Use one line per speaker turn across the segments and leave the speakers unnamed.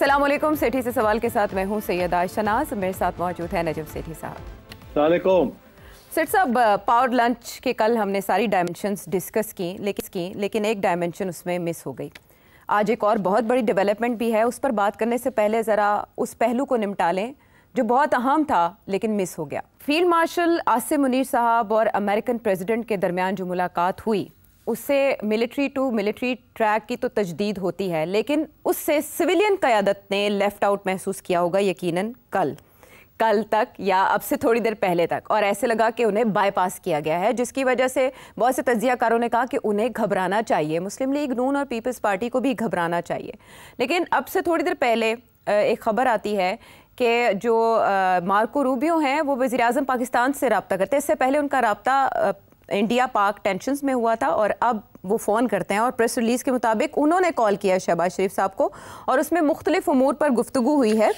अस्सलाम वालेकुम। सेठी से सवाल के साथ मैं हूं सैयदा शनाज, मेरे साथ मौजूद है नजम सेठी साहब।
अस्सलाम वालेकुम।
सेठ साहब, पावर लंच के कल हमने सारी डायमेंशंस डिस्कस की, लेकिन एक डायमेंशन उसमें मिस हो गई। आज एक और बहुत बड़ी डेवलपमेंट भी है, उस पर बात करने से पहले ज़रा उस पहलू को निपटा लें जो बहुत अहम था लेकिन मिस हो गया। फील्ड मार्शल आसिम मुनीर साहब और अमेरिकन प्रेसिडेंट के दरमियान जो मुलाकात हुई, उससे मिलिट्री टू मिलिट्री ट्रैक की तो तजदीद होती है, लेकिन उससे सिविलियन क़यादत ने लेफ़्ट आउट महसूस किया होगा यकीनन कल तक या अब से थोड़ी देर पहले तक, और ऐसे लगा कि उन्हें बाईपास किया गया है, जिसकी वजह से बहुत से तज्जियाकारों ने कहा कि उन्हें घबराना चाहिए, मुस्लिम लीग नून और पीपल्स पार्टी को भी घबराना चाहिए। लेकिन अब से थोड़ी देर पहले एक ख़बर आती है कि जो मार्को रूबियो हैं वो वज़ीर-ए-आज़म पाकिस्तान से रब्ता करते हैं। इससे पहले उनका रब्ता इंडिया पाक टेंशन्स में हुआ था और अब वो फ़ोन करते हैं, और प्रेस रिलीज़ के मुताबिक उन्होंने कॉल किया शहबाज शरीफ साहब को और उसमें मुख्तलिफ उमूर पर गुफ्तगू हुई है।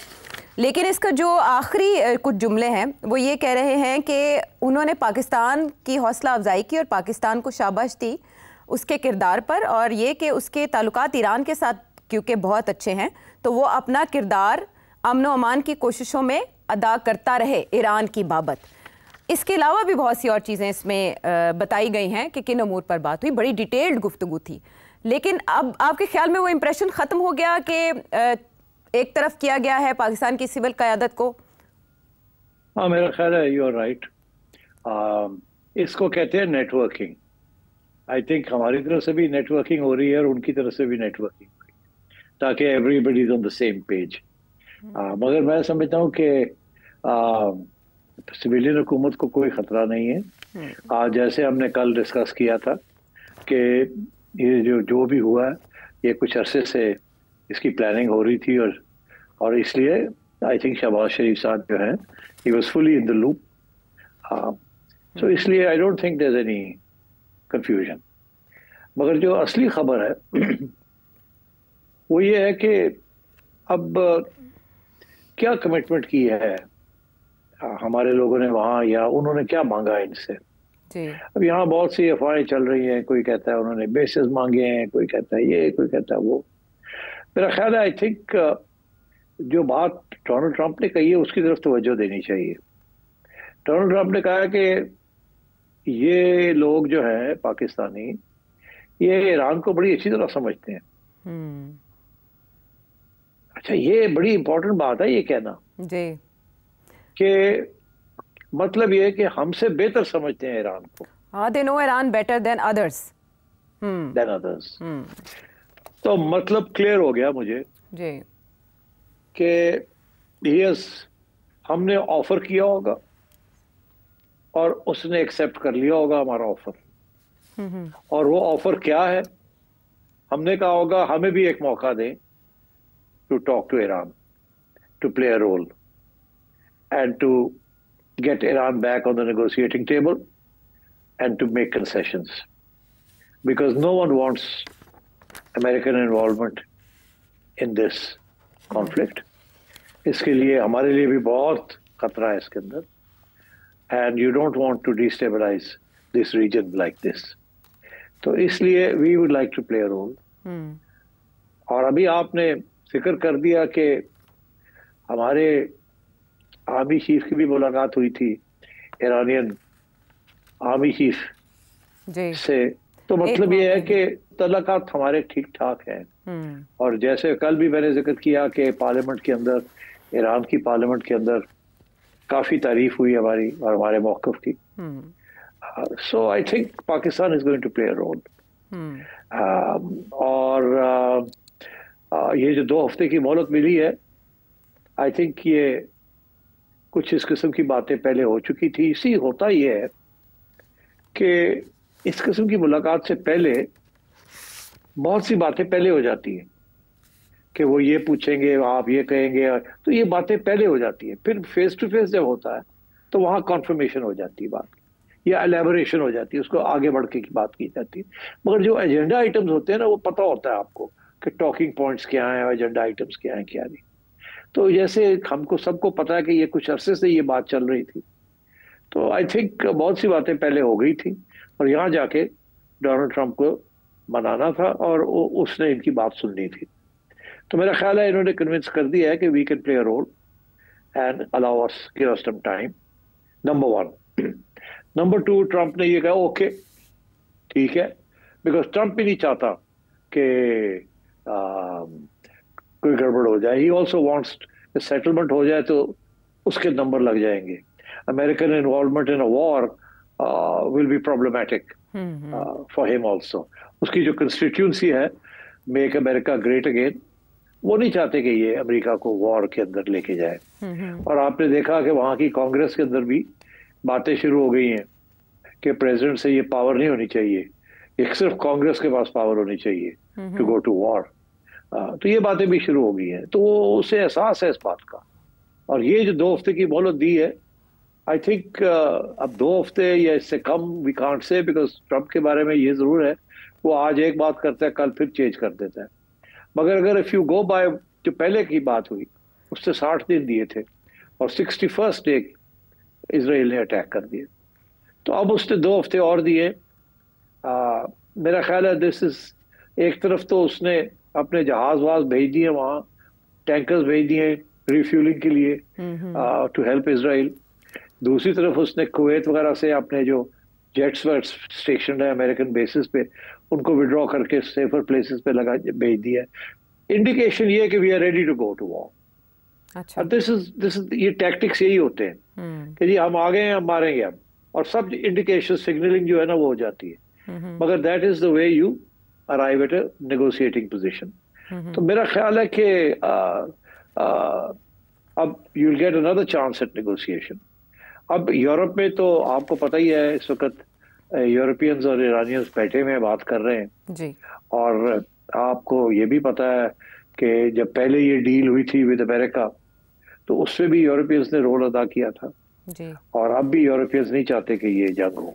लेकिन इसका जो आखिरी कुछ जुमले हैं वो ये कह रहे हैं कि उन्होंने पाकिस्तान की हौसला अफजाई की और पाकिस्तान को शाबाश दी उसके किरदार पर, और ये कि उसके ताल्लुकात ईरान के साथ क्योंकि बहुत अच्छे हैं तो वो अपना किरदार अमन व अमान की कोशिशों में अदा करता रहे ईरान की बाबत। इसके अलावा भी बहुत सी और चीज़ें इसमें बताई गई हैं कि किन अमूर पर बात हुई, बड़ी डिटेल्ड गुफ्तगू थी। लेकिन अब आपके ख्याल में वो इम्प्रेशन ख़त्म हो गया कि एक तरफ किया गया है पाकिस्तान की सिविल क़यादत को?
हाँ, मेरा ख्याल है यू आर राइट। इसको कहते हैं नेटवर्किंग। आई थिंक हमारी तरफ से भी नेटवर्किंग हो रही है और उनकी तरफ से भी नेटवर्किंग हो रही है ताकि everybody is on the same page. मगर मैं समझता हूँ कि सिविलियन हुकूमत को कोई ख़तरा नहीं है। आज जैसे हमने कल डिस्कस किया था कि ये जो भी हुआ है ये कुछ अरसे से इसकी प्लानिंग हो रही थी, और इसलिए आई थिंक शहबाज शरीफ साहब जो है ही was fully in the loop. So इसलिए I don't think there is any confusion. मगर जो असली खबर है वो ये है कि अब क्या कमिटमेंट की है हमारे लोगों ने वहाँ, या उन्होंने क्या मांगा इनसे। अब यहाँ बहुत सी अफवाहें चल रही हैं, कोई कहता है उन्होंने बेसिस मांगे हैं, कोई कहता है ये, कोई कहता है वो। मेरा ख्याल है आई थिंक जो बात डोनाल्ड ट्रंप ने कही है उसकी तरफ तवज्जो देनी चाहिए। डोनाल्ड ट्रंप ने कहा कि ये लोग जो है पाकिस्तानी, ये ईरान को बड़ी अच्छी तरह समझते हैं। अच्छा, ये बड़ी इंपॉर्टेंट बात है ये कहना
जी,
कि मतलब ये है कि हमसे बेहतर समझते हैं ईरान को।
हाँ, they know Iran better than others.
तो मतलब क्लियर हो गया मुझे
जी
कि हमने ऑफर किया होगा और उसने एक्सेप्ट कर लिया होगा हमारा ऑफर। और वो ऑफर क्या है, हमने कहा होगा हमें भी एक मौका दें to talk to Iran, to play a role and to get Iran back on the negotiating table and to make concessions, because no one wants American involvement in this conflict. इसके लिए हमारे लिए भी बहुत खतरा है इसके अंदर, and you don't want to destabilize this region like this. तो इसलिए we would like to play a role. और अभी आपने जिक्र कर दिया कि हमारे आर्मी चीफ की भी मुलाकात हुई थी ईरानियन आर्मी चीफ से, तो मतलब ये है कि तल्लुकात हमारे ठीक ठाक हैं। और जैसे कल भी मैंने जिक्र किया कि पार्लियामेंट के अंदर, ईरान की पार्लियामेंट के अंदर काफ़ी तारीफ हुई हमारी और हमारे मौक़िफ़ की। So I think Pakistan is going to play a role. और ये जो 2 हफ्ते की मोहलत मिली है, आई थिंक ये कुछ इस किस्म की बातें पहले हो चुकी थी। इसी होता ये है कि इस किस्म की मुलाकात से पहले बहुत सी बातें पहले हो जाती हैं कि वो ये पूछेंगे, आप ये कहेंगे, तो ये बातें पहले हो जाती है। फिर फेस टू फेस जब होता है तो वहाँ कॉन्फर्मेशन हो जाती है बात, या एलेबोरेशन हो जाती है, उसको आगे बढ़ के की बात की जाती है। मगर जो एजेंडा आइटम्स होते हैं ना, वो पता होता है आपको कि टॉकिंग पॉइंट्स क्या हैं, एजेंडा आइटम्स क्या हैं, क्या नहीं। तो जैसे हमको सबको पता है कि ये कुछ अरसे से ये बात चल रही थी, तो आई थिंक बहुत सी बातें पहले हो गई थी और यहाँ जाके डोनाल्ड ट्रंप को मनाना था और उसने इनकी बात सुननी थी। तो मेरा ख्याल है इन्होंने कन्विंस कर दिया है कि we can play a role and allow us, give us some time, number one. Number two, Trump ने ये कहा ओके ठीक है, बिकॉज ट्रंप भी नहीं चाहता कि कोई गड़बड़ हो जाए। ही ऑल्सो वॉन्ट्स सेटलमेंट हो जाए तो उसके नंबर लग जाएंगे। American involvement in a war will be problematic for him also. उसकी जो कंस्टिट्यूंसी है, मेक अमेरिका ग्रेट अगेन, वो नहीं चाहते कि ये अमेरिका को वॉर के अंदर लेके जाए। और आपने देखा कि वहां की कांग्रेस के अंदर भी बातें शुरू हो गई हैं कि प्रेसिडेंट से ये पावर नहीं होनी चाहिए, एक सिर्फ कांग्रेस के पास पावर होनी चाहिए टू गो टू वॉर। तो ये बातें भी शुरू हो गई हैं, तो उसे एहसास है इस बात का। और ये जो 2 हफ्ते की मोहलत दी है, आई थिंक अब 2 हफ्ते या इससे कम we can't say, because Trump के बारे में ये जरूर है वो आज एक बात करता है कल फिर चेंज कर देता है। मगर अगर इफ यू गो बाय जो पहले की बात हुई उससे 60 दिन दिए थे और 61st डे इसराइल ने अटैक कर दिया, तो अब उसने 2 हफ्ते और दिए। मेरा ख्याल है दिस इज, एक तरफ तो उसने अपने जहाज वहाज भेज दिए, वहां टैंकर्स भेज दिए रिफ्यूलिंग के लिए टू हेल्प इसराइल। दूसरी तरफ उसने कुवैत वगैरह से अपने जो जेट्स स्टेशन है अमेरिकन बेसिस पे, उनको विड्रॉ करके सेफर प्लेसेस पे लगा भेज दिया। इंडिकेशन ये है कि we are ready to go to war.
अच्छा,
दिस इज ये टैक्टिक्स यही होते हैं कि जी हम आ गए हैं, हम मारेंगे अब, और सब इंडिकेशन सिग्नलिंग जो है ना वो हो जाती है। मगर that is the way you arrive at a negotiating position. तो मेरा ख्याल है कि अब you will get another chance at negotiation. अब यूरोप में तो आपको पता ही है इस वक्त यूरोपियंस और ईरानियंस बैठे हुए बात कर रहे हैं
जी।
और आपको ये भी पता है कि जब पहले ये डील हुई थी विद अमेरिका तो उसमें भी यूरोपियंस ने रोल अदा किया था
जी।
और अब भी यूरोपियंस नहीं चाहते कि ये जंग हो।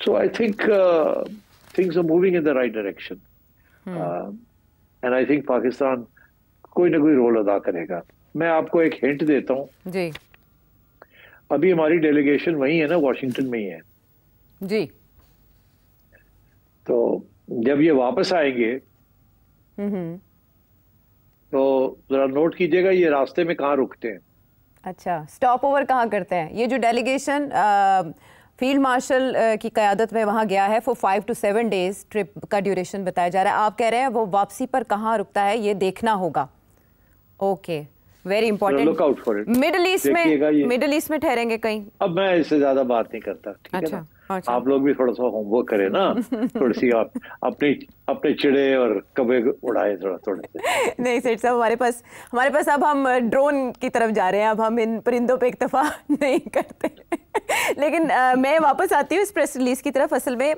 So I think things are moving in the right direction and I think Pakistan कोई ना कोई रोल अदा करेगा। मैं आपको एक हिंट देता हूँ
जी।
अभी हमारी डेलीगेशन वही है ना, वॉशिंगटन में ही है
जी।
तो जब ये वापस आएंगे तो जरा नोट कीजिएगा ये रास्ते में कहाँ रुकते हैं।
अच्छा, स्टॉप ओवर कहाँ करते हैं? ये जो डेलीगेशन फील्ड मार्शल की क़यादत में वहाँ गया है फॉर 5 to 7 days ट्रिप का ड्यूरेशन बताया जा रहा है। आप कह रहे हैं वो वापसी पर कहाँ रुकता है ये देखना होगा। Okay, very important.
Look out for it.
Middle east में ठहरेंगे कहीं?
अब मैं इससे ज्यादा बात नहीं करता, ठीक है ना?
अच्छा।
आप लोग भी थोड़ा सा होमवर्क करें ना, थोड़ी सी आप अपने चिड़े और कब्बे उड़ाए थोड़े से।
नहीं सेठ साहब, हमारे पास अब हम ड्रोन की तरफ जा रहे हैं, अब हम इन परिंदों पे इक्तफा नहीं करते। लेकिन मैं वापस आती हूँ इस प्रेस रिलीज की तरफ। असल में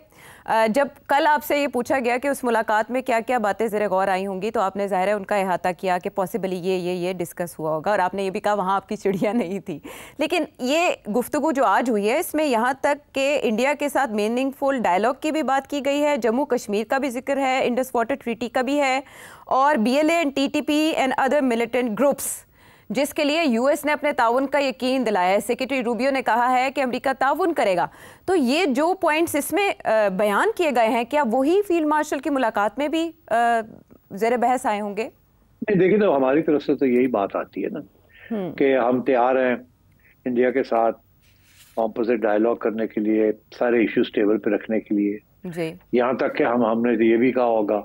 जब कल आपसे ये पूछा गया कि उस मुलाकात में क्या क्या बातें ज़रा गौर आई होंगी, तो आपने ज़ाहिर है उनका अहाता किया कि पॉसिबली ये डिस्कस हुआ होगा, और आपने ये भी कहा वहाँ आपकी चिड़िया नहीं थी। लेकिन ये गुफ्तगू जो आज हुई है इसमें यहाँ तक कि इंडिया के साथ मीनिंगफुल डायलॉग की भी बात की गई है, जम्मू कश्मीर का भी जिक्र है, इंडस वाटर ट्रीटी का भी है, और BLA and TTP and other militant groups जिसके लिए US ने अपने ताउन का यकीन दिलाया है। सेक्रेटरी रूबियो ने कहा है कि अमेरिका ताउन करेगा। तो ये जो पॉइंट्स इसमें बयान किए गए हैं, क्या वही फील्ड मार्शल की मुलाकात में भी ज़ेर बहस आए होंगे?
नहीं, देखिए तो हमारी तरफ से तो यही बात आती है ना कि हम तैयार हैं इंडिया के साथ ऑपोजिट डायलॉग करने के लिए, सारे इश्यूज टेबल पे रखने के लिए
जी।
यहाँ तक कि हमने तो ये भी कहा होगा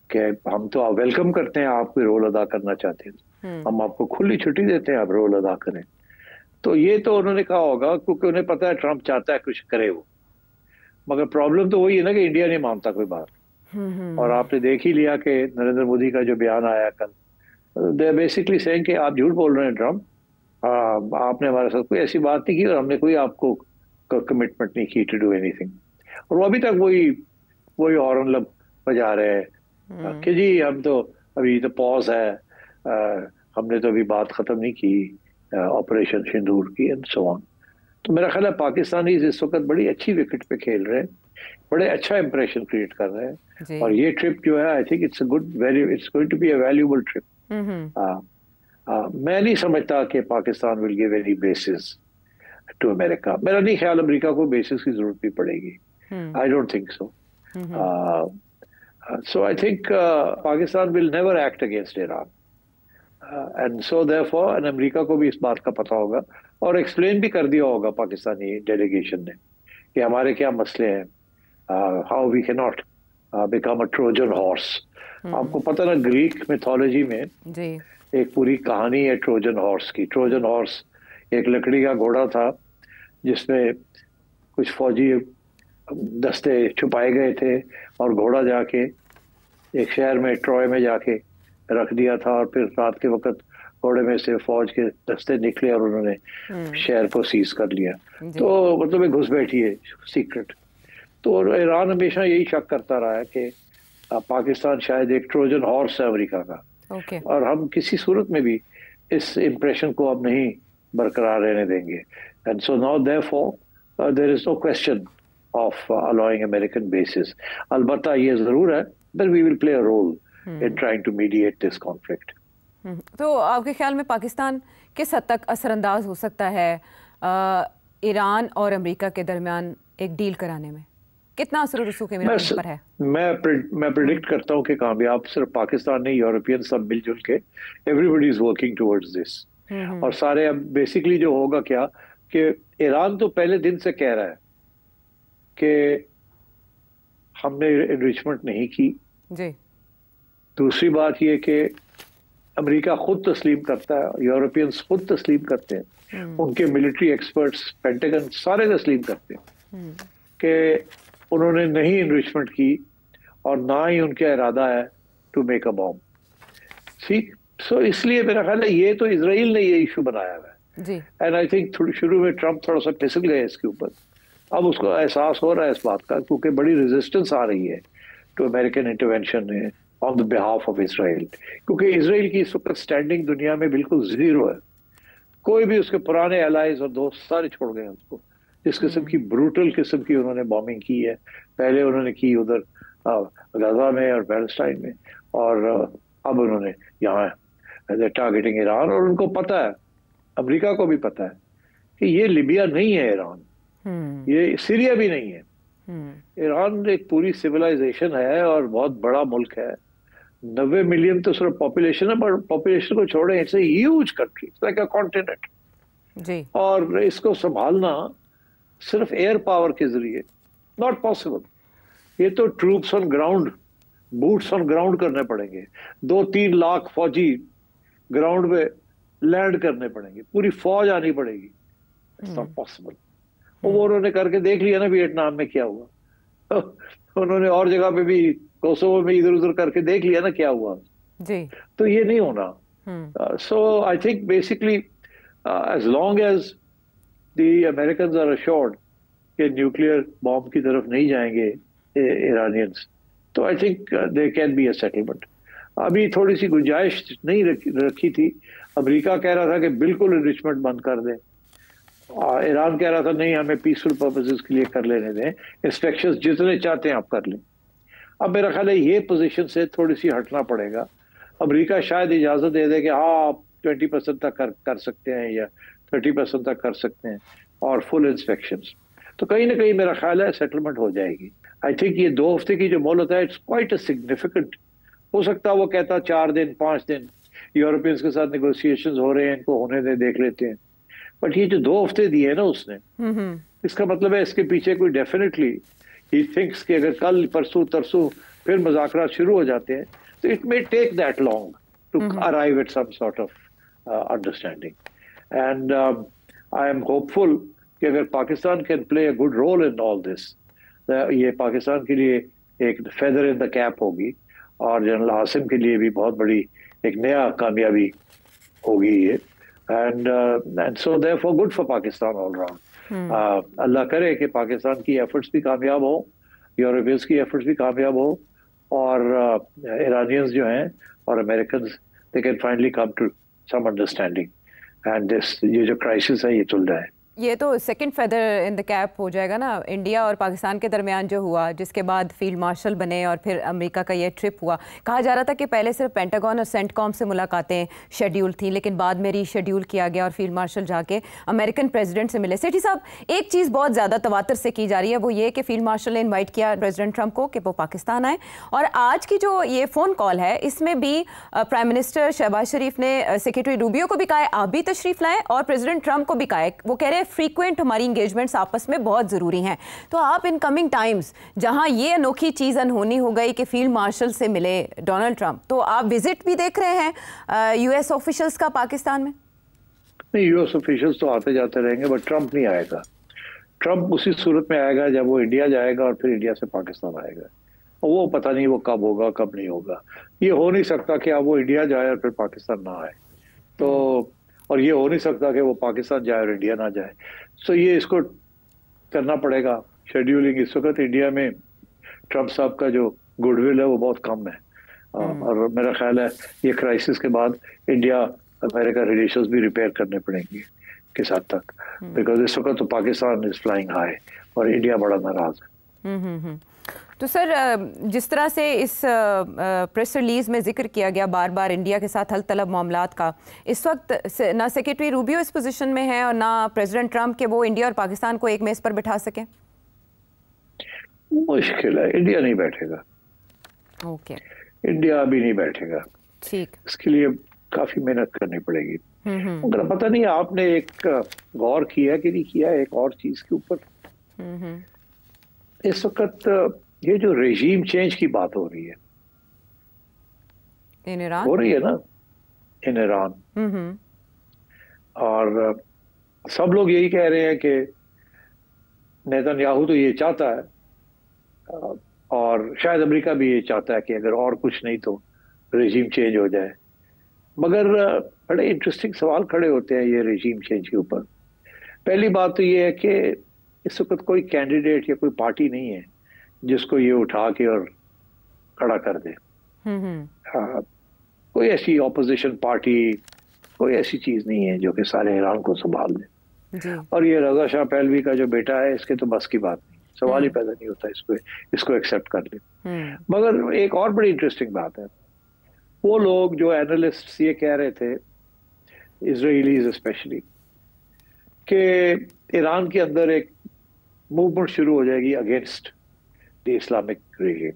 कि हम तो वेलकम करते हैं, आप कोई रोल अदा करना चाहते हैं हम आपको खुली छुट्टी देते हैं, आप रोल अदा करें। तो ये तो उन्होंने कहा होगा क्योंकि उन्हें पता है ट्रंप चाहता है कुछ करे वो। मगर प्रॉब्लम तो वही है ना कि इंडिया नहीं मानता कोई बात। और आपने देख ही लिया कि नरेंद्र मोदी का जो बयान आया कल, दे बेसिकली सेइंग कि आप झूठ बोल रहे हैं ट्रंप, आपने हमारे साथ कोई ऐसी बात नहीं की और हमने कोई आपको कमिटमेंट नहीं की टू डू एनीथिंग। और वो अभी तक वही हॉर्न बजा रहे हैं कि जी हम तो अभी तो पॉज है, हमने तो अभी बात खत्म नहीं की ऑपरेशन सिंदूर की एंड सो ऑन। तो मेरा ख्याल है पाकिस्तानी इस वक्त बड़ी अच्छी विकेट पे खेल रहे हैं, बड़े अच्छा इंप्रेशन क्रिएट कर रहे हैं। और ये ट्रिप जो है I think it's going to be a valuable trip. मैं नहीं समझता कि Pakistan will give any bases to America. मेरा नहीं ख्याल अमेरिका को बेसिस की जरूरत भी पड़ेगी। आई don't think so. So I think Pakistan will never act against Iran. And so therefore America को भी इस बात का पता होगा और एक्सप्लेन भी कर दिया होगा पाकिस्तानी डेलीगेशन ने कि हमारे क्या मसले हैं, how we can not become a Trojan horse. आपको पता ना, ग्रीक मिथोलॉजी में
जी
एक पूरी कहानी है ट्रोजन हॉर्स की। ट्रोजन हॉर्स एक लकड़ी का घोड़ा था जिसमें कुछ फौजी दस्ते छुपाए गए थे और घोड़ा जाके एक शहर में ट्रॉय में जाके रख दिया था और फिर रात के वक्त घोड़े में से फौज के दस्ते निकले और उन्होंने शहर को सीज कर लिया। तो मतलब एक घुसपैठी है सीक्रेट। तो ईरान हमेशा यही शक करता रहा है कि पाकिस्तान शायद एक ट्रोजन हॉर्स है अमेरिका का। और हम किसी सूरत में भी इस इम्प्रेशन को अब नहीं बरकरार रहने देंगे। And so now therefore there is no question of allowing American bases. अलबत्ता ये जरूर है that we will play a role in trying to mediate this conflict.
तो आपके ख्याल में पाकिस्तान किस हद तक असरअंदाज हो सकता है ईरान और अमेरिका के दरमियान एक डील कराने में? कितना असर रसूख ईरान पर है?
मैं प्रिडिक्ट करता हूँ कि कामयाब सिर्फ पाकिस्तान नहीं, यूरोपियन सब मिलजुल के everybody is working towards this. और सारे अब बेसिकली जो होगा क्या कि ईरान तो पहले दिन से कह रहा है कि हमने एनरिचमेंट नहीं की जी। दूसरी बात यह कि अमेरिका खुद तस्लीम करता है, यूरोपियंस खुद तस्लीम करते हैं, उनके मिलिट्री एक्सपर्ट्स पेंटागन सारे तस्लीम करते हैं कि उन्होंने नहीं एनरिचमेंट की और ना ही उनका इरादा है टू मेक अ बॉम्ब। ठीक, सो इसलिए मेरा ख्याल है ये तो इजराइल ने ये इशू बनाया हुआ है। एंड आई थिंक शुरू में ट्रंप थोड़ा सा फिसल गए इसके ऊपर। अब उसको एहसास हो रहा है इस बात का, क्योंकि बड़ी रेजिस्टेंस आ रही है to American intervention on the behalf of Israel. क्योंकि इसराइल की इस वक्त स्टैंडिंग दुनिया में बिल्कुल जीरो है। कोई भी उसके पुराने एलाइज और दोस्त सारे छोड़ गए उसको। जिस किस्म की ब्रूटल किस्म की उन्होंने बॉम्बिंग की है, पहले उन्होंने की उधर गाजा में और पैलेस्टाइन में, और अब उन्होंने यहाँ टारगेटिंग ईरान। और उनको पता है, अमेरिका को भी पता है कि ये लिबिया नहीं है ईरान, ये सीरिया भी नहीं है। ईरान एक पूरी सिविलाइजेशन है और बहुत बड़ा मुल्क है। 90 मिलियन तो सिर्फ पॉपुलेशन है, बट पॉपुलेशन को छोड़े it's a huge country, like a continent जी। और इसको संभालना सिर्फ एयर पावर के जरिए नॉट पॉसिबल। ये तो troops on ground, boots on ground करने पड़ेंगे। 2-3 लाख फौजी ग्राउंड पे लैंड करने पड़ेंगे, पूरी फौज आनी पड़ेगी। It's not possible. वो उन्होंने करके देख लिया ना वियतनाम में क्या हुआ। उन्होंने और जगह पे भी, कोसोवो में इधर उधर करके देख लिया ना क्या हुआ जी। तो ये नहीं होना। So I think basically as long as the Americans are assured कि न्यूक्लियर बॉम्ब की तरफ नहीं जाएंगे ईरानियंस, तो I think there can be a settlement. अभी थोड़ी सी गुंजाइश नहीं रखी थी। अमेरिका कह रहा था कि बिल्कुल एनरिचमेंट बंद कर दें, ईरान कह रहा था नहीं, हमें पीसफुल पर्पसेस के लिए कर लेने दें, इंस्पेक्शंस जितने चाहते हैं आप कर लें। अब मेरा ख्याल है ये पोजीशन से थोड़ी सी हटना पड़ेगा। अमेरिका शायद इजाजत दे दे कि हाँ आप 20% तक कर सकते हैं या 30% तक कर सकते हैं और फुल इंस्पेक्शंस। तो कहीं ना कहीं मेरा ख्याल है सेटलमेंट हो जाएगी। आई थिंक ये 2 हफ्ते की जो मोहलत है इट्स क्वाइट अ सिग्निफिकेंट। हो सकता है वो कहता 4 दिन 5 दिन यूरोपियंस के साथ नेगोशिएशंस हो रहे हैं, इनको होने दे, देख लेते हैं। बट ये जो 2 हफ्ते दिए ना उसने, इसका मतलब है इसके पीछे कोई डेफिनेटली ही थिंक्स कि अगर कल परसों तरसों फिर मुज़ाकरात शुरू हो जाते हैं तो it may take that long to arrive at some sort of understanding. And I am hopeful कि अगर Pakistan can play a good role in all this, ये पाकिस्तान के लिए एक फेदर इन द कैप होगी और जनरल आसिम के लिए भी बहुत बड़ी एक नया कामयाबी होगी ये। and so therefore good for Pakistan all round. अल्लाह करे कि पाकिस्तान की एफर्ट्स भी कामयाब हो, यूरोपियंस की एफर्ट्स भी कामयाब हो, और ईरानियंस जो हैं और Americans they can finally come to some understanding and this ये जो क्राइसिस है ये चल रहा है।
ये तो second feather in the cap हो जाएगा ना इंडिया और पाकिस्तान के दरमियान जो हुआ, जिसके बाद फील्ड मार्शल बने और फिर अमेरिका का ये ट्रिप हुआ। कहा जा रहा था कि पहले सिर्फ पेंटागन और सेंटकॉम से मुलाकातें शेड्यूल थी, लेकिन बाद में रीशेड्यूल किया गया और फील्ड मार्शल जाके अमेरिकन प्रेसिडेंट से मिले। सेठी साहब, एक चीज़ बहुत ज़्यादा तवातर से की जा रही है, वो ये कि फील्ड मार्शल ने इन्वाइट किया प्रेसिडेंट ट्रंप को कि वो पाकिस्तान आए, और आज की जो ये फ़ोन कॉल है इसमें भी प्राइम मिनिस्टर शहबाज शरीफ ने सेक्रेटरी रूबियो को भी कहा है आप भी तशरीफ़ लाएँ, और प्रेसिडेंट ट्रंप को भी कहा है। वो कह रहे हैं फ्रीक्वेंट हमारी इंगेजमेंट्स आपस में बहुत ज़रूरी हैं। तो आप इन कमिंग टाइम्स जहां ये अनोखी चीज़ अनहोनी हो गई कि फील्ड मार्शल से मिले डोनाल्ड ट्रंप, तो आप विजिट भी देख रहे हैं यूएस ऑफिशियल्स का पाकिस्तान में?
नहीं, यूएस ऑफिशियल्स तो आते जाते रहेंगे, बट ट्रंप नहीं आएगा। ट्रंप उसी सूरत में आएगा जब वो इंडिया जाएगा और फिर इंडिया से पाकिस्तान आएगा, और वो पता नहीं वो कब होगा कब नहीं होगा। ये हो नहीं सकता कि अब वो इंडिया जाए और फिर पाकिस्तान ना आए, तो और ये हो नहीं सकता कि वो पाकिस्तान जाए और इंडिया ना जाए। सो ये इसको करना पड़ेगा शेड्यूलिंग। इस वक्त इंडिया में ट्रंप साहब का जो गुडविल है वो बहुत कम है, और मेरा ख्याल है ये क्राइसिस के बाद इंडिया अमेरिका रिलेशंस भी रिपेयर करने पड़ेंगे किस हद तक, बिकॉज इस वक्त तो पाकिस्तान इज फ्लाइंग हाई और इंडिया बड़ा नाराज है।
तो सर, जिस तरह से इस प्रेस रिलीज में जिक्र किया गया बार बार इंडिया के साथ हल तलब मामलात का, इस वक्त ना सेक्रेटरी रूबियो इस पोजीशन में है और ना प्रेसिडेंट ट्रंप के वो इंडिया और पाकिस्तान को एक मेज पर बिठा सके।
मुश्किल है, इंडिया नहीं बैठेगा।
ओके,
इंडिया अभी नहीं बैठेगा।
ठीक,
इसके लिए काफी मेहनत करनी पड़ेगी। मगर पता नहीं आपने एक गौर किया कि नहीं किया एक और चीज के ऊपर। इस वक्त ये जो रेजीम चेंज की बात हो रही है
इन ईरान,
हो रही है ना, इन ईरान, और सब लोग यही कह रहे हैं कि नेतन्याहू तो ये चाहता है, और शायद अमेरिका भी ये चाहता है कि अगर और कुछ नहीं तो रेजीम चेंज हो जाए। मगर बड़े इंटरेस्टिंग सवाल खड़े होते हैं ये रेजीम चेंज के ऊपर। पहली बात तो ये है कि इस वक्त कोई कैंडिडेट या कोई पार्टी नहीं है जिसको ये उठा के और खड़ा कर दे। कोई ऐसी ऑपोजिशन पार्टी, कोई ऐसी चीज नहीं है जो कि सारे ईरान को संभाल ले। और ये रजा शाह पहलवी का जो बेटा है, इसके तो बस की बात नहीं, सवाल ही पैदा नहीं होता इसको एक्सेप्ट कर ले। मगर एक और बड़ी इंटरेस्टिंग बात है, वो लोग जो एनालिस्ट ये कह रहे थे, इजराइलीज स्पेशली, कि ईरान के अंदर एक मूवमेंट शुरू हो जाएगी अगेंस्ट द इस्लामिक रेजिम,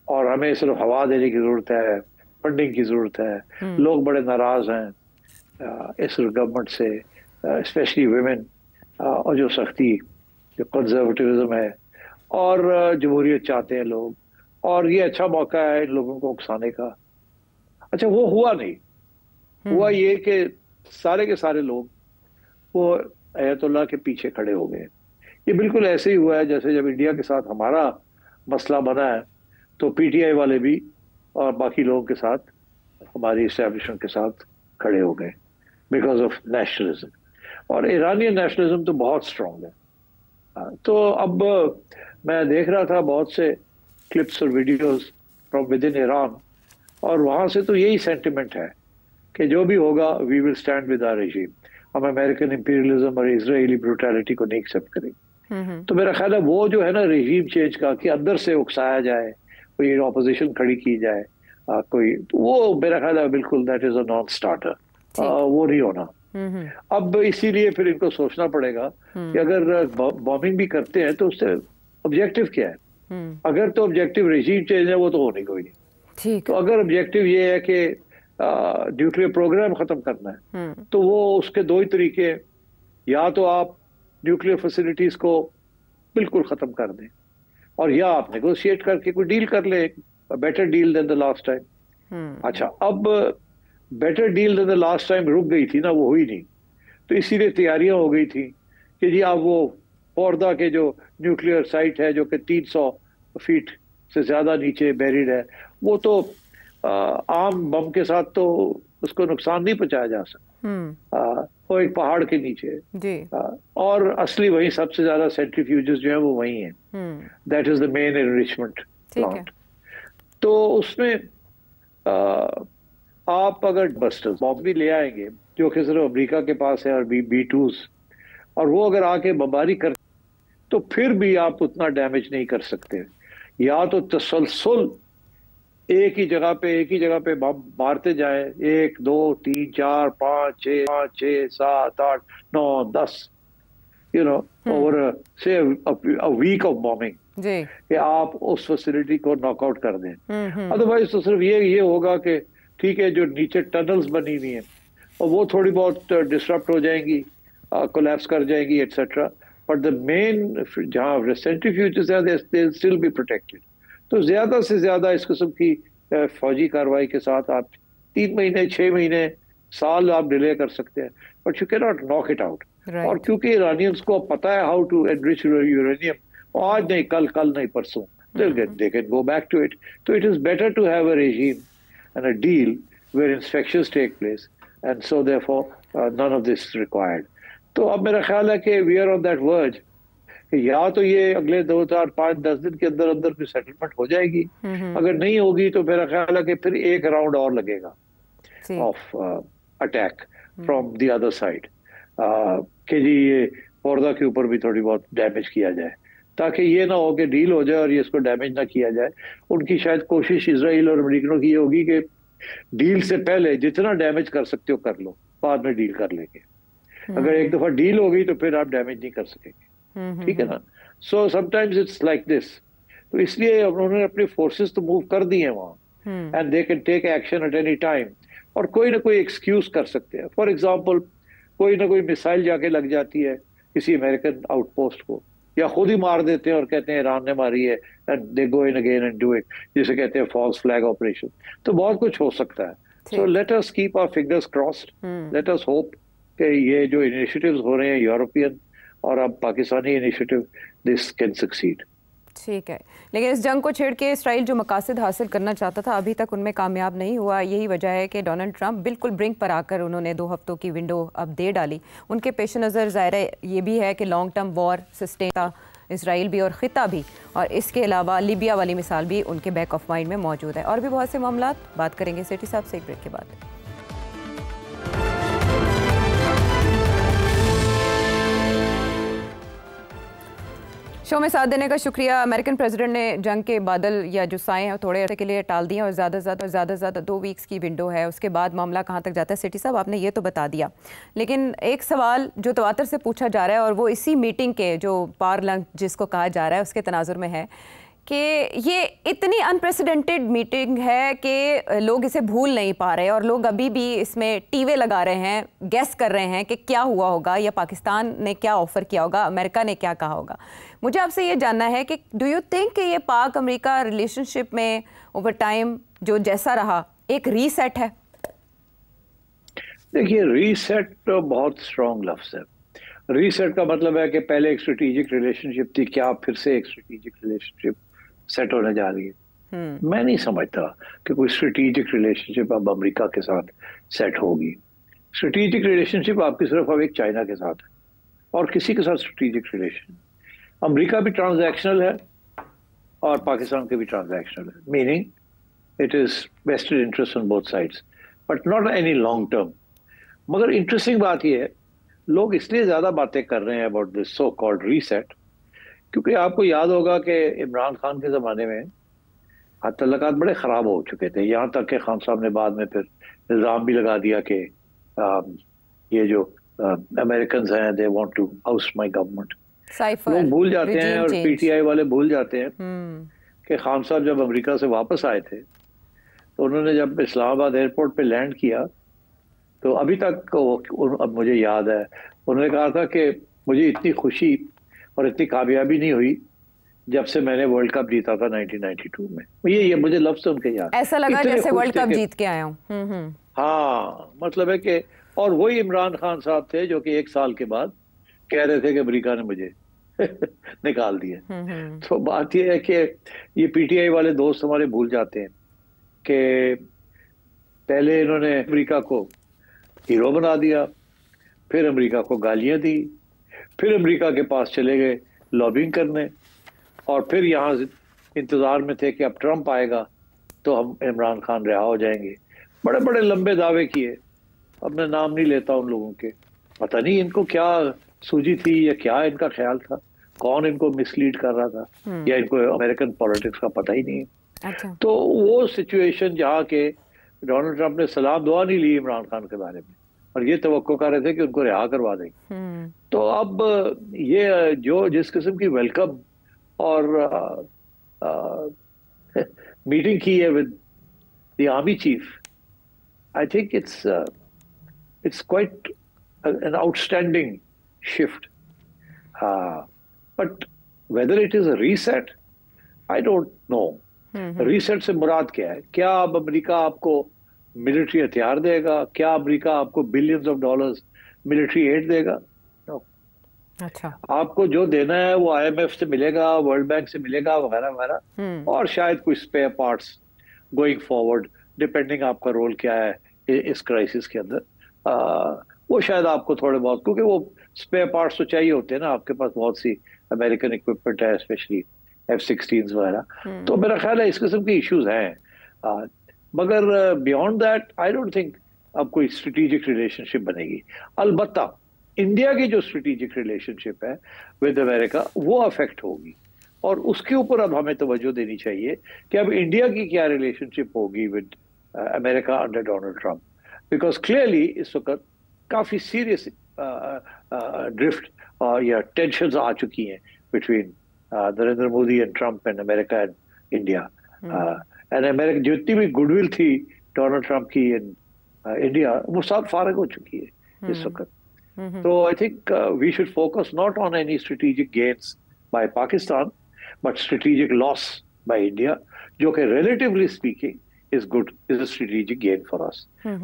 और हमें सिर्फ हवा देने की जरूरत है, फंडिंग की जरूरत है। लोग बड़े नाराज हैं इस गवर्नमेंट से, स्पेशली विमेन, और जो सख्ती, जो कंजर्वेटिविज्म है, और जमहूरियत चाहते हैं लोग, और ये अच्छा मौका है इन लोगों को उकसाने का। अच्छा, वो हुआ नहीं। हुआ ये कि सारे के सारे लोग वो अयतुल्लाह के पीछे खड़े हो गए। ये बिल्कुल ऐसे ही हुआ है जैसे जब इंडिया के साथ हमारा मसला बना है तो पीटीआई वाले भी और बाकी लोगों के साथ, हमारी इस्टेब्लिशमेंट के साथ खड़े हो गए बिकॉज ऑफ नेशनलिज्म। और ईरानी नेशनलिज्म तो बहुत स्ट्रांग है। तो अब मैं देख रहा था बहुत से क्लिप्स और videos from with in Iran, और वहां से तो यही सेंटिमेंट है कि जो भी होगा we will stand with our regime. हम अमेरिकन इंपीरियलिज्म और इजरायली ब्रूटैलिटी को नहीं एक्सेप्ट करेंगे। तो मेरा ख्याल है वो जो है ना रेजिम चेंज का, कि अंदर से उकसाया जाए, कोई ऑपोजिशन खड़ी की जाए, कोई, वो मेरा ख्याल है बिल्कुल that is a non starter. वो नहीं होना। अब इसीलिए फिर इनको सोचना पड़ेगा कि अगर बॉम्बिंग भी करते हैं तो उससे ऑब्जेक्टिव क्या है। अगर तो ऑब्जेक्टिव रेजिम चेंज है वो तो होने कोई नहीं। तो अगर ऑब्जेक्टिव ये है कि न्यूक्लियर प्रोग्राम खत्म करना है, तो वो उसके दो ही तरीके, या तो आप न्यूक्लियर फैसिलिटीज को बिल्कुल खत्म कर दें, और या आप नेगोशिएट करके कोई डील कर ले, better deal than the last time. अच्छा, अब better deal than the last time रुक गई थी ना, वो हुई नहीं, तो इसीलिए तैयारियां हो गई थी कि जी अब वो फोर्दा के जो न्यूक्लियर साइट है जो कि 300 फीट से ज्यादा नीचे बेरिड है, वो तो आम बम के साथ तो उसको नुकसान नहीं पहुंचाया जा सकता। वो एक पहाड़ के नीचे जी। और असली वही सबसे ज्यादा सेंट्रीफ्यूजेस जो है वो वही हैं। That is the main enrichment plant. तो उसमें आप अगर बस्टर्स बॉम्ब भी ले आएंगे जो कि सिर्फ अमेरिका के पास है और B-2s, और वो अगर आके बमबारी कर तो फिर भी आप उतना डैमेज नहीं कर सकते। या तो तसलसल एक ही जगह पे बम मारते जाए, 1 2 3 4 5 6 7 8 9 10, ओवर से अ वीक ऑफ बॉम्बिंग
जी
कि आप उस फैसिलिटी को नॉकआउट कर दें। अदरवाइज तो सिर्फ ये होगा कि ठीक है, जो नीचे टनल्स बनी हुई हैं और वो थोड़ी बहुत डिस्टर्ब हो जाएंगी, कोलैप्स कर जाएंगी एटसेट्रा, बट द मेन जहाँ सेंट्रीफ्यूजेस हैं दे स्टिल बी प्रोटेक्टेड। तो ज्यादा से ज्यादा इस किस्म की फौजी कार्रवाई के साथ आप 3 महीने 6 महीने साल आप डिले कर सकते हैं, but you can not knock it out. और क्योंकि ईरानियंस को पता है हाउ टू एनरिच यूरेनियम, आज नहीं कल नहीं परसों they can go back to it. So it is better to have a regime and a deal where inspections take place, and so therefore none of this is required. तो अब मेरा ख्याल है कि we are on that verge कि या तो ये अगले 2 4 5 10 दिन के अंदर अंदर कोई सेटलमेंट हो जाएगी, अगर नहीं होगी तो मेरा ख्याल है कि फिर एक राउंड और लगेगा of attack from the other side, कि जी ये पौधा के ऊपर भी थोड़ी बहुत डैमेज किया जाए, ताकि ये ना हो कि डील हो जाए और ये इसको डैमेज ना किया जाए। उनकी शायद कोशिश इजराइल और अमेरिकनों की ये होगी कि डील से पहले जितना डैमेज कर सकते हो कर लो, बाद में डील कर लेंगे। अगर एक दफा डील हो गई तो फिर आप डैमेज नहीं कर सकेंगे, ठीक है ना। So sometimes it's like this. तो इसलिए उन्होंने अपने फोर्सेस तो मूव कर दिए वहां, and they can take action at any time, और कोई ना कोई एक्सक्यूज कर सकते हैं। फॉर एग्जाम्पल कोई ना कोई मिसाइल जाके लग जाती है किसी अमेरिकन आउटपोस्ट को, या खुद ही मार देते हैं और कहते हैं ईरान ने मारी है, and they go in again and do it, जिसे कहते हैं फॉल्स फ्लैग ऑपरेशन। तो बहुत कुछ हो सकता है। So let us keep our fingers crossed, let us hope कि ये जो इनिशिएटिव्स हो रहे हैं यूरोपियन और अब Pakistani initiative, this can succeed.
ठीक है, लेकिन इस जंग को छेड़ के इसराइल जो मकासद हासिल करना चाहता था अभी तक उनमें कामयाब नहीं हुआ। यही वजह है कि डोनाल्ड ट्रंप बिल्कुल ब्रिंक पर आकर उन्होंने 2 हफ्तों की विंडो अब दे डाली। उनके पेश नज़र ज़ाहिर है ये भी है कि लॉन्ग टर्म वॉर सस्टेन था इसराइल भी और ख़िता भी, और इसके अलावा लीबिया वाली मिसाल भी उनके बैक ऑफ माइंड में मौजूद है। और भी बहुत से मामला बात करेंगे सेठी साहब से एक ब्रेक के बाद। शो में साथ देने का शुक्रिया। अमेरिकन प्रेसिडेंट ने जंग के बादल या जो साए हैं थोड़े अर्से के लिए टाल दिए और ज़्यादा से ज़्यादा 2 वीक्स की विंडो है, उसके बाद मामला कहाँ तक जाता है। सेठी साहब आपने ये तो बता दिया, लेकिन एक सवाल जो तवातर से पूछा जा रहा है और वो इसी मीटिंग के जो पावर लंच जिसको कहा जा रहा है उसके तनाजुर में है कि ये इतनी अनप्रेसिडेंटेड मीटिंग है कि लोग इसे भूल नहीं पा रहे और लोग अभी भी इसमें टीवे लगा रहे हैं, गेस कर रहे हैं कि क्या हुआ होगा, या पाकिस्तान ने क्या ऑफ़र किया होगा, अमेरिका ने क्या कहा होगा। मुझे आपसे ये जानना है कि डू यू थिंक कि ये पाक अमेरिका रिलेशनशिप में ओवर टाइम जो जैसा रहा एक रीसेट है?
देखिए, रीसेट तो बहुत स्ट्रॉन्ग लफ्ज़ है। रीसेट का मतलब है कि पहले एक स्ट्रेटेजिक रिलेशनशिप थी, क्या फिर से एक स्ट्रेटेजिक रिलेशनशिप सेट होने जा रही है? मैं नहीं समझता कि कोई स्ट्रेटेजिक रिलेशनशिप अब अमेरिका के साथ सेट होगी। स्ट्रेटेजिक रिलेशनशिप आपकी सिर्फ अब एक चाइना के साथ है, और किसी के साथ स्ट्रेटेजिक रिलेशन। अमेरिका भी ट्रांजैक्शनल है और पाकिस्तान के भी ट्रांजैक्शनल है, meaning it is vested interest on both sides, but not any long term. मगर इंटरेस्टिंग बात यह है, लोग इसलिए ज्यादा बातें कर रहे हैं about this so called reset, क्योंकि आपको याद होगा कि इमरान खान के ज़माने में तल्लुकात बड़े ख़राब हो चुके थे, यहाँ तक कि खान साहब ने बाद में फिर इल्ज़ाम भी लगा दिया कि ये जो अमेरिकन हैं they want to house my government. लोग भूल जाते हैं और पीटीआई वाले भूल जाते हैं कि खान साहब जब अमेरिका से वापस आए थे तो उन्होंने जब इस्लामाबाद एयरपोर्ट पे लैंड किया तो अभी तक अब मुझे याद है उन्होंने कहा था कि मुझे इतनी खुशी और इतनी कामयाबी नहीं हुई जब से मैंने वर्ल्ड कप जीता था 1992 में। ये मुझे लफ्ज़ उनके याद,
ऐसा लगा जैसे वर्ल्ड कप जीत के आया हूँ।
हाँ, मतलब है कि, और वही इमरान खान साहब थे जो कि 1 साल के बाद कह रहे थे कि अमेरिका ने मुझे निकाल दिया। तो बात यह है कि ये पीटीआई वाले दोस्त हमारे भूल जाते हैं कि पहले इन्होंने अमेरिका को हीरो बना दिया, फिर अमेरिका को गालियां दी, फिर अमेरिका के पास चले गए लॉबिंग करने, और फिर यहाँ इंतजार में थे कि अब ट्रंप आएगा तो हम इमरान खान रिहा हो जाएंगे। बड़े बड़े लंबे दावे किए, अब मैं नाम नहीं लेता उन लोगों के, पता नहीं इनको क्या सूझी थी या क्या इनका ख्याल था, कौन इनको मिसलीड कर रहा था, या इनको अमेरिकन पॉलिटिक्स का पता ही नहीं है।
अच्छा।
तो वो सिचुएशन जहाँ के डोनाल्ड ट्रंप ने सलाम दुआ नहीं ली इमरान खान के बारे में, और ये तवक्को कर रहे थे कि उनको रिहा करवा देंगे। तो अब ये जो जिस किस्म की वेलकम और मीटिंग की है with the army chief, I think it's quite an outstanding shift. But whether it is a reset, I don't know. Reset से मुराद क्या है? क्या अब अमेरिका आपको मिलिट्री हथियार देगा? क्या अमेरिका आपको billions of dollars military add देगा? No.
अच्छा।
आपको जो देना है वो IMF से मिलेगा, वर्ल्ड बैंक से मिलेगा, वगैरह वगैरह, और शायद कुछ spare parts going forward, depending आपका रोल क्या है इस क्राइसिस के अंदर। वो शायद आपको थोड़े बहुत, क्योंकि वो स्पेयर पार्ट्स तो चाहिए होते हैं ना, आपके पास बहुत सी अमेरिकन इक्विपमेंट है, स्पेशली F-16s वगैरह। तो मेरा ख्याल है इस किस्म के इश्यूज हैं, मगर beyond that I don't think अब कोई स्ट्रेटेजिक रिलेशनशिप बनेगी। अलबत्ता इंडिया की जो स्ट्रेटेजिक रिलेशनशिप है विद अमेरिका वो अफेक्ट होगी, और उसके ऊपर अब हमें तवज्जो देनी चाहिए कि अब इंडिया की क्या रिलेशनशिप होगी with America under Donald Trump. Because clearly इस वक्त काफी सीरियस ड्रिफ्ट या टेंशन आ चुकी हैं between Narendra Modi and Trump and America and India. And America जितनी भी गुडविल थी डोनाल्ड ट्रंप की इन इंडिया, वो सब फारग हो चुकी है इस वक्त। तो I think we should focus not on any strategic gains by Pakistan, but strategic loss by India, जो कि relatively speaking is good, is a strategic gain for us.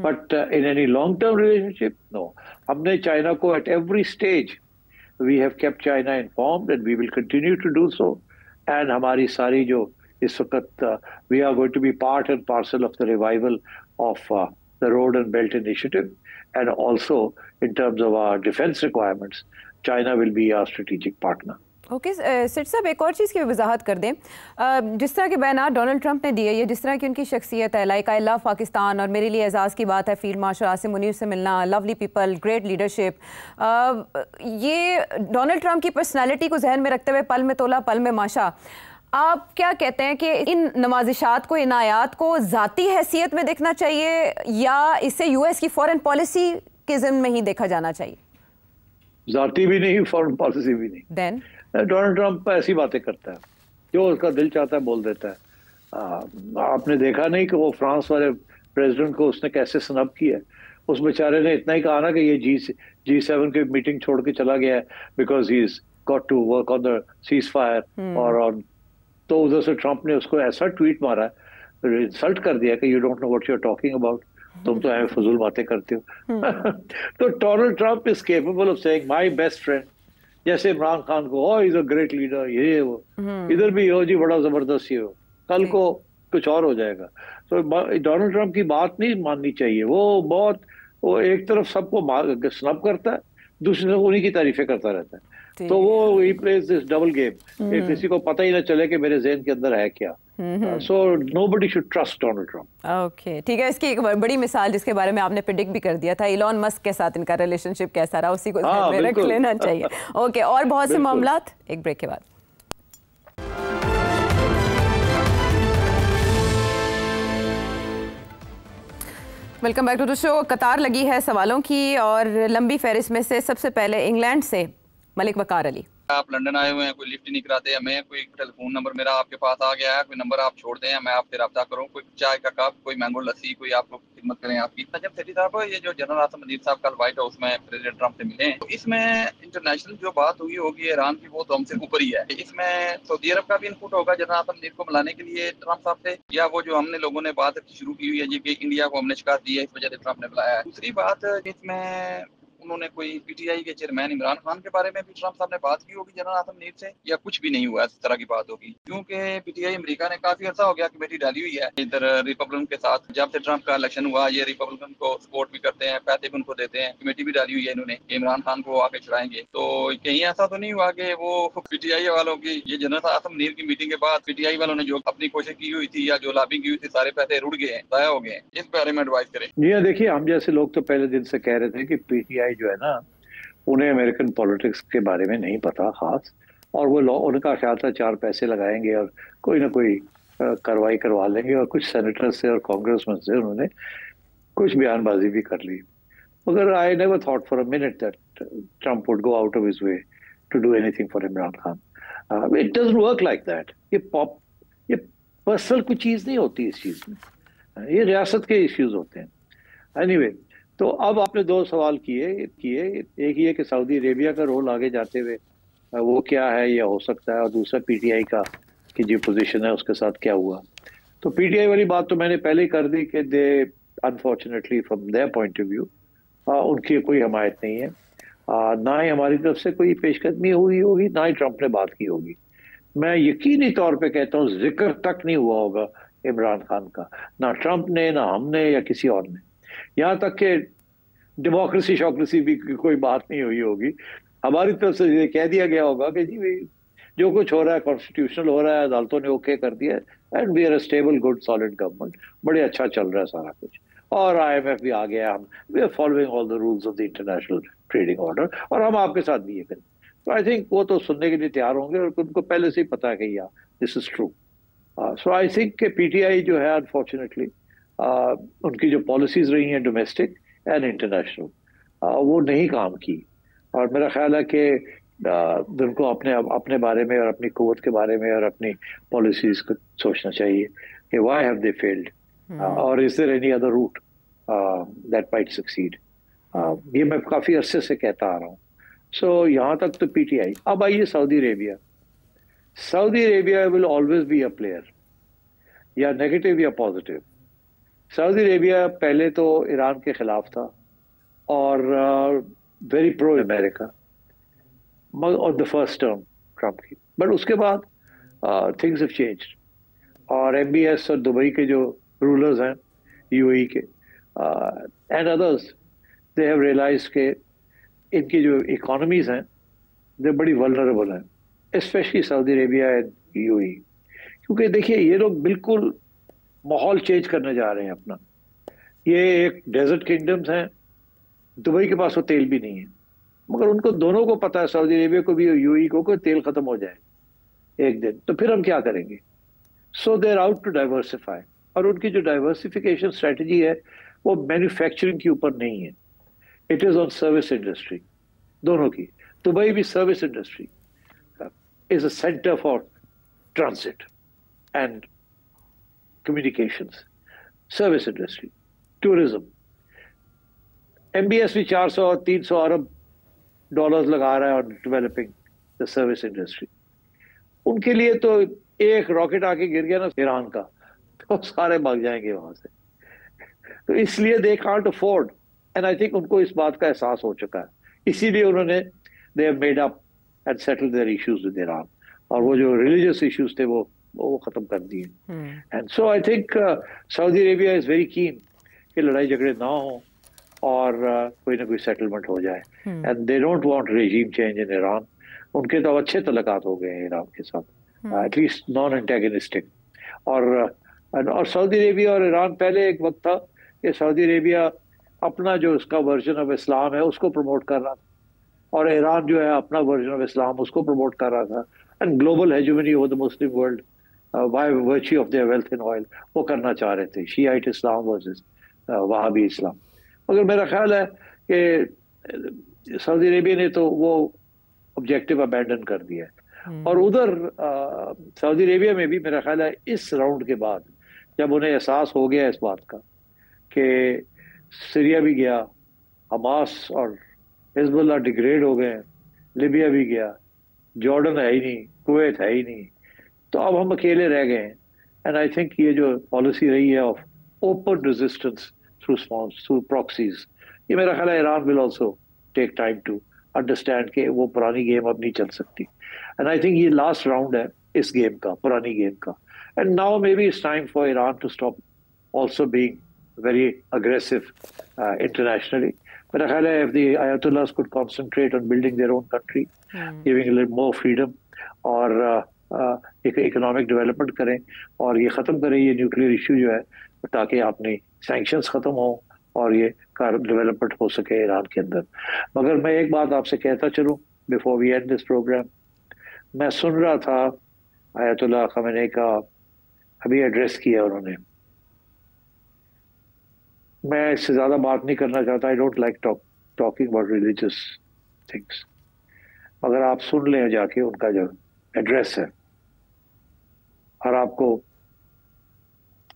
But in any long-term relationship, no. हमने China को at every stage, we have kept China informed and we will continue to do so. And हमारी सारी जो इस वक्त we are going to be part and parcel of the revival of the Road and Belt Initiative, and also in terms of our defense requirements, China will be our strategic partner.
Okay sit साहब, एक और चीज़ की वजाहत कर दें। जिस तरह के बयान डोनाल्ड ट्रंप ने दिए, ये जिस तरह की उनकी शख्सियत है, लाइक आई लव पाकिस्तान, और मेरे लिए एजाज़ की बात है फील्ड मार्शल आसिम मुनीर से मिलना, लवली पीपल, ग्रेट लीडरशिप, ये डोनाल्ड ट्रंप की पर्सनैलिटी को जहन में रखते हुए पल में तोला पल में माशा, आप क्या कहते हैं कि इन नवाजिशात को, इन आयात को ज़ाती हैसियत में देखना चाहिए या इसे US की फॉरेन पॉलिसी के ज़िम्न में ही देखा जाना चाहिए?
ज़ाती भी नहीं, फॉरेन पॉलिसी भी नहीं।
देन
डोनाल्ड ट्रंप ऐसी बातें करता है, जो उसका दिल चाहता है बोल देता है। आपने देखा नहीं कि वो फ्रांस वाले प्रेसिडेंट को उसने कैसे स्नब किया? उस बेचारे ने इतना ही कहा ना कि ये G7 की मीटिंग छोड़ के चला गया है because he is got to work on the ceasefire और ऑन। तो उधर से ट्रंप ने उसको ऐसा ट्वीट मारा, इंसल्ट कर दिया कि you don't know what you are talking about, तुम तो ऐसे फजूल बातें करते हो। तो Donald Trump is capable of saying my best friend, जैसे इमरान खान को oh is a great leader, ये वो, इधर भी हो जी बड़ा जबरदस्त, ये हो, कल को कुछ और हो जाएगा। तो डोनाल्ड ट्रंप की बात नहीं माननी चाहिए। वो एक तरफ सबको स्नब करता है, दूसरी तरफ उन्हीं की तारीफें करता रहता है। तो वो he plays this double game, किसी को पता ही ना चले कि मेरे ज़हन के अंदर है क्या। So nobody should trust Donald Trump.
Okay, ठीक है। इसकी एक बड़ी मिसाल जिसके बारे में आपने प्रेडिक्ट भी कर दिया था, इलॉन मस्क के साथ इनका रिलेशनशिप कैसा रहा, उसी को ध्यान में रख लेना चाहिए। ओके, और बहुत से मामलात एक ब्रेक के बाद। Welcome back to the show. कतार लगी है सवालों की और लंबी फहरिस्त में से सबसे पहले इंग्लैंड से मलिक वकार अली।
आप लंदन आए हुए हैं, कोई लिफ्ट नहीं कराते, हमें कोई टेलीफोन नंबर मेरा आपके पास आ गया है, कोई नंबर आप छोड़ दें, मैं आपसे रब्ता करूं, कोई चाय का कप, कोई मैंगो लस्सी, कोई आपको खिदमत करें आपकी। जब सेठी साहब ये जो जनरल आसम मजीद साहब कल व्हाइट हाउस में प्रेसिडेंट ट्रंप से मिले, तो इसमें इंटरनेशनल जो बात हुई होगी ईरान की, वो तो हमसे ऊपर ही है। इसमें सऊदी अरब का भी इनपुट होगा जनरल आसम मजीद को मिलाने के लिए ट्रंप साहब से, या वो जो हमने लोगों ने बात शुरू की हुई है जी कि इंडिया को हमने शिकायत दी है, इस वजह से ट्रंप ने बुलाया है। दूसरी बात, इसमें उन्होंने कोई पीटीआई के चेयरमैन इमरान खान के बारे में भी ट्रंप साहब ने बात की होगी जनरल आसम नीर से, या कुछ भी नहीं हुआ इस तरह की बात होगी? क्योंकि पीटीआई अमेरिका ने काफी अर्सा हो गया कमेटी डाली हुई है इधर रिपब्लिकन के साथ। जब से ट्रंप का इलेक्शन हुआ, ये रिपब्लिकन को सपोर्ट भी करते हैं, पैसे भी उनको देते हैं, कमेटी भी डाली हुई है इन्होंने इमरान खान को आके चढ़ाएंगे। तो कहीं ऐसा तो नहीं हुआ कि वो पीटीआई वालों की ये जनरल आसम नीर की मीटिंग के बाद पीटीआई वालों ने जो अपनी कोशिश की हुई थी या जो लॉबिंग की हुई थी, सारे पैसे रुड़ गए, जाया हो गए? इस बारे में एडवाइस करें।
जी देखिए, हम जैसे लोग तो पहले दिन से कह रहे थे कि पीटीआई जो है ना, उन्हें अमेरिकन पॉलिटिक्स के बारे में नहीं पता खास, और वो उनका ख्याल था 4 पैसे लगाएंगे और कोई ना कोई कार्रवाई करवा लेंगे, और कुछ सेनेटर से और कांग्रेसमैन से उन्होंने कुछ बयानबाजी भी कर ली। मगर I never thought for a minute that Trump would go out of his way to do anything for Imran Khan. It doesn't work like that. ये पर्सनल कोई चीज नहीं होती इस चीज में, ये रियासत के इश्यूज होते हैं। एनीवे, तो अब आपने 2 सवाल किए। एक ये कि सऊदी अरेबिया का रोल आगे जाते हुए वो क्या है या हो सकता है, और दूसरा पीटीआई का कि जो पोजीशन है उसके साथ क्या हुआ। तो पीटीआई वाली बात तो मैंने पहले ही कर दी कि they unfortunately from their point of view उनकी कोई हमायत नहीं है, ना ही हमारी तरफ से कोई पेशकदमी हुई होगी, ना ही ट्रंप ने बात की होगी। मैं यकीनी तौर पे कहता हूँ जिक्र तक नहीं हुआ होगा इमरान खान का, ना ट्रंप ने, ना हमने, या किसी और ने। यहाँ तक कि डेमोक्रेसी शोक्रेसी भी कोई बात नहीं हुई होगी। हमारी तरफ से ये कह दिया गया होगा कि जी जो कुछ हो रहा है कॉन्स्टिट्यूशनल हो रहा है, अदालतों ने ओके कर दिया है, and we are a stable good solid government, बड़े अच्छा चल रहा है सारा कुछ, और आईएमएफ भी आ गया, हम we are following all the rules of the international trading order, और हम आपके साथ भी ये करें। तो आई थिंक वो तो सुनने के लिए तैयार होंगे, और उनको पहले से ही पता है कि या this is true. So I think कि पीटीआई जो है अनफॉर्चुनेटली उनकी जो पॉलिसीज रही हैं डोमेस्टिक एंड इंटरनेशनल वो नहीं काम की, और मेरा ख्याल है कि उनको अपने बारे में और अपनी कुव्वत के बारे में और अपनी पॉलिसीज को सोचना चाहिए कि व्हाई हैव दे फेल्ड, और is there any other route that might succeed. ये मैं काफी अरसे से कहता आ रहा हूँ। सो यहाँ तक तो पीटीआई। अब आइए Saudi Arabia. Saudi Arabia will always be a player, या नेगेटिव या पॉजिटिव। सऊदी अरेबिया पहले तो ईरान के खिलाफ था और very pro America on the first term Trump की, बट उसके बाद थिंग्स हैव चेंज्ड, और एमबीएस और दुबई के जो रूलर्स हैं यूएई के and others, they have realise के इनकी जो इकोनॉमीज हैं दे बड़ी वल्नरेबल हैं, especially Saudi Arabia and UAE, क्योंकि देखिए ये लोग बिल्कुल माहौल चेंज करने जा रहे हैं अपना। ये एक डेजर्ट किंगडम्स हैं, दुबई के पास वो तेल भी नहीं है, मगर उनको दोनों को पता है, सऊदी अरेबिया को भी और यूएई को, कि तेल खत्म हो जाए एक दिन तो फिर हम क्या करेंगे। So they are out to diversify, और उनकी जो डाइवर्सिफिकेशन स्ट्रेटजी है वो मैन्युफैक्चरिंग के ऊपर नहीं है, it is on service industry दोनों की। दुबई भी service industry is a centre for transit and communications, service industry, tourism. MBS भी 400 और 300 अरब डॉलर्स लगा रहा है और डेवलपिंग द सर्विस इंडस्ट्री। उनके लिए तो एक रॉकेट आके गिर गया ना ईरान का, तो सारे भाग जाएंगे वहां से। तो इसलिए they can't afford, and I think उनको इस बात का एहसास हो चुका है, इसीलिए उन्होंने they have made up and settled their issues with Iran, और वो जो रिलीजियस इश्यूज थे वो खत्म कर दिए। And so I think Saudi Arabia is very keen कि लड़ाई झगड़े ना हो और कोई ना कोई सेटलमेंट हो जाए, and they don't want regime change in Iran. उनके तो अच्छे तल्लुकात हो गए हैं ईरान के साथ, एटलीस्ट नॉन एंटेगनिस्टिक। और सऊदी अरेबिया और ईरान, पहले एक वक्त था कि सऊदी अरेबिया अपना जो उसका वर्जन ऑफ इस्लाम है उसको प्रमोट कर रहा था, और ईरान जो है अपना वर्जन ऑफ इस्लाम उसको प्रमोट कर रहा था, and global hegemony over the Muslim world by virtue of their wealth in oil वो करना चाह रहे थे, शियाइट इस्लाम वर्सेस वहाबी इस्लाम। मगर मेरा ख्याल है कि सऊदी अरेबिया ने तो वो ऑब्जेक्टिव अबैंडन कर दिया है। और उधर सऊदी अरेबिया में भी मेरा ख्याल है इस राउंड के बाद जब उन्हें एहसास हो गया इस बात का कि सीरिया भी गया, हमास और हिजबुल्लाह डिग्रेड हो गए, लिबिया भी गया, जॉर्डन है ही नहीं, कुवैत है ही नहीं, तो अब हम अकेले रह गए हैं। एंड आई थिंक ये जो पॉलिसी रही है of open resistance through proxies, ये मेरा ख्याल है Iran will also take time to understand कि वो पुरानी गेम अब नहीं चल सकती। एंड आई थिंक ये लास्ट राउंड है इस गेम का, पुरानी गेम का। And now maybe it's time for Iran to stop also being very aggressive internationally. But if the Ayatollahs could concentrate on building their own country, giving a little more freedom, और economic development करें और ये ख़त्म करें ये nuclear issue जो है, ताकि अपनी सैंक्शंस ख़त्म हो और ये कार डेवलपमेंट हो सके ईरान के अंदर। मगर मैं एक बात आपसे कहता चलूं before we end this programme, मैं सुन रहा था आयतुल्लाह खमेनी का अभी एड्रेस किया उन्होंने, मैं इससे ज्यादा बात नहीं करना चाहता, I don't like talking about religious things, मगर आप सुन लें जाके उनका जो एड्रेस है, और आपको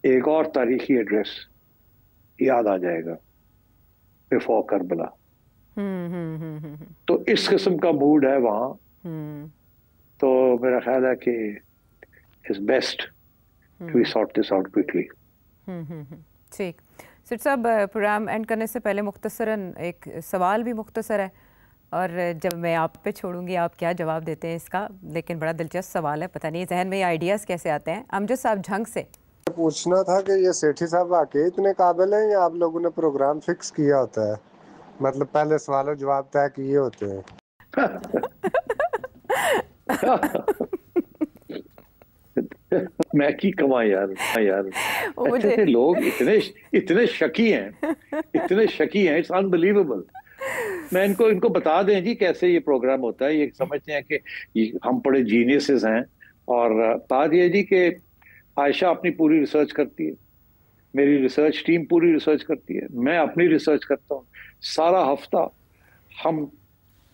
एक और तारीखी एड्रेस याद आ जाएगा, बिफोर करबला। तो इस किस्म का मूड है वहां, तो मेरा ख्याल है कि it's best to sort this out quickly.
ठीक सिर साहब, प्रोग्राम एंड करने से पहले मुख्तसरन एक सवाल भी मुख्तसर है, और जब मैं आप पे छोड़ूंगी आप क्या जवाब देते हैं इसका, लेकिन बड़ा दिलचस्प सवाल है, पता नहीं जहन में ये आइडियाज़ कैसे आते हैं। अमजद साहब झंग से
पूछना था कि ये सेठी साहब वाकई इतने काबिल हैं या आप लोगों ने प्रोग्राम फिक्स किया होता है, मतलब पहले सवालों जवाब तय किए होते हैं?
मैं की कमा यार ऐसे लोग इतने शकी हैं, इतने शकी हैं, इट्स अनबिलीवेबल। मैं इनको बता दें जी कैसे ये प्रोग्राम होता है। ये समझते हैं कि हम बड़े जीनियसेस हैं, और बात ये जी कि आयशा अपनी पूरी रिसर्च करती है, मेरी रिसर्च टीम पूरी रिसर्च करती है, मैं अपनी रिसर्च करता हूँ। सारा हफ्ता हम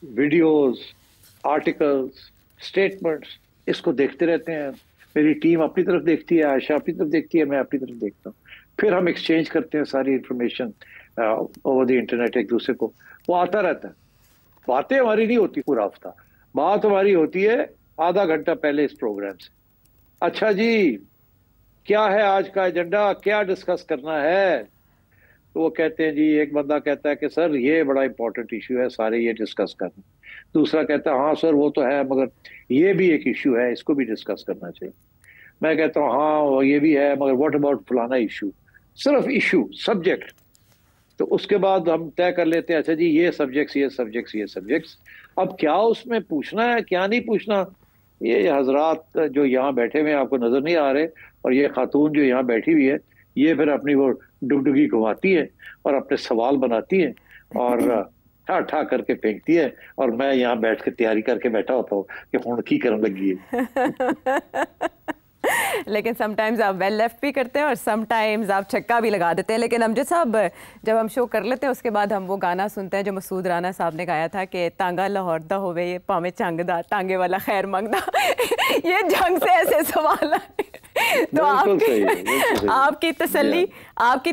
वीडियोस, आर्टिकल्स, स्टेटमेंट्स इसको देखते रहते हैं। मेरी टीम अपनी तरफ देखती है, आयशा अपनी तरफ देखती है, मैं अपनी तरफ देखता हूँ। फिर हम एक्सचेंज करते हैं सारी इंफॉर्मेशन ओवर द इंटरनेट एक दूसरे को, वो आता रहता है। बातें हमारी नहीं होती पूरा हफ्ता, बात हमारी होती है आधा घंटा पहले इस प्रोग्राम से। अच्छा जी क्या है आज का एजेंडा, क्या डिस्कस करना है? तो वो कहते हैं जी, एक बंदा कहता है कि सर ये बड़ा इंपॉर्टेंट इशू है, सारे ये डिस्कस करना। दूसरा कहता है हाँ सर वो तो है, मगर ये भी एक इशू है, इसको भी डिस्कस करना चाहिए। मैं कहता हूँ हाँ ये भी है, मगर व्हाट अबाउट फलाना इशू। सिर्फ इशू, सब्जेक्ट। तो उसके बाद हम तय कर लेते हैं अच्छा जी ये सब्जेक्ट्स, ये सब्जेक्ट्स, ये सब्जेक्ट्स। अब क्या उसमें पूछना है क्या नहीं पूछना, ये हजरात जो यहाँ बैठे हुए आपको नजर नहीं आ रहे, और ये खातून जो यहाँ बैठी हुई है, ये फिर अपनी वो डुगडुगी घुमाती है और अपने सवाल बनाती है और ठा ठा करके फेंकती है, और मैं यहाँ बैठ के तैयारी करके बैठा होता हूँ कि हुण की करने लगी है।
लेकिन समटाइम्स आप वेल लेफ्ट भी करते हैं और समटाइम्स आप छक्का भी लगा देते हैं। लेकिन अमजद साहब, जब हम शो कर लेते हैं उसके बाद हम वो गाना सुनते हैं जो मसूद राना साहब ने गाया था कि तांगा लाहौर दा होवे ये पावे चंगदा, तांगे वाला खैर मंगदा। ये जंग से ऐसे सवाल तो आपकी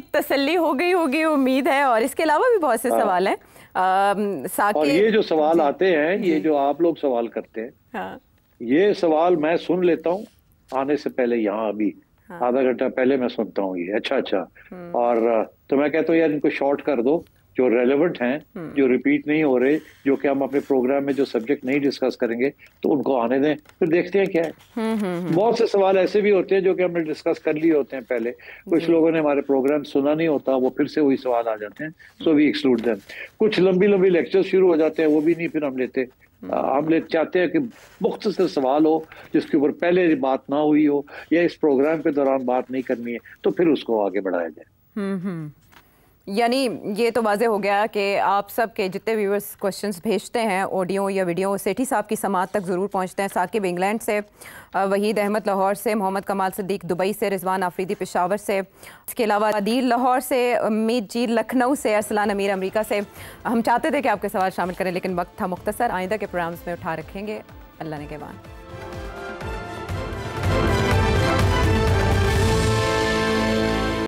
तसल्ली हो गई होगी उम्मीद है। और इसके अलावा भी बहुत से सवाल हैं।
और ये जो सवाल आते हैं, ये जो आप लोग सवाल करते हैं,
हाँ। ये
सवाल मैं सुन लेता हूँ आने से पहले, यहाँ अभी हाँ। आधा घंटा पहले मैं सुनता हूँ ये। अच्छा और तो मैं कहता हूँ यार इनको शॉर्ट कर दो, जो रेलेवेंट हैं, जो रिपीट नहीं हो रहे, जो कि हम अपने प्रोग्राम में जो सब्जेक्ट नहीं डिस्कस करेंगे तो उनको आने दें, फिर देखते हैं क्या है। बहुत से सवाल ऐसे भी होते हैं जो कि हमने डिस्कस कर लिए होते हैं पहले, कुछ लोगों ने हमारे प्रोग्राम सुना नहीं होता, वो फिर से वही सवाल आ जाते हैं, सो वी एक्सक्लूड देम। कुछ लंबी लेक्चर शुरू हो जाते हैं, वो भी नहीं फिर हम लेते। हम ले चाहते हैं कि मुख्तसर सवाल हो जिसके ऊपर पहले बात ना हुई हो या इस प्रोग्राम के दौरान बात नहीं करनी है, तो फिर उसको आगे बढ़ाया जाए।
यानी ये तो वाज़े हो गया कि आप सब के जितने व्यूअर्स क्वेश्चंस भेजते हैं ऑडियो या वीडियो, सेठी साहब की समात तक ज़रूर पहुंचते हैं। साकिब इंग्लैंड से, वहीद अहमद लाहौर से, मोहम्मद कमाल सिद्दीक दुबई से, रिजवान आफरीदी पेशावर से, इसके अलावा अदील लाहौर से, उम्मीद जी लखनऊ से, अरसलान अमीर अमेरिका से। हम चाहते थे कि आपके सवाल शामिल करें लेकिन वक्त था मुख्तसर, आइंदा के प्रोग्राम्स में उठा रखेंगे। अल्लाह ने के बाद।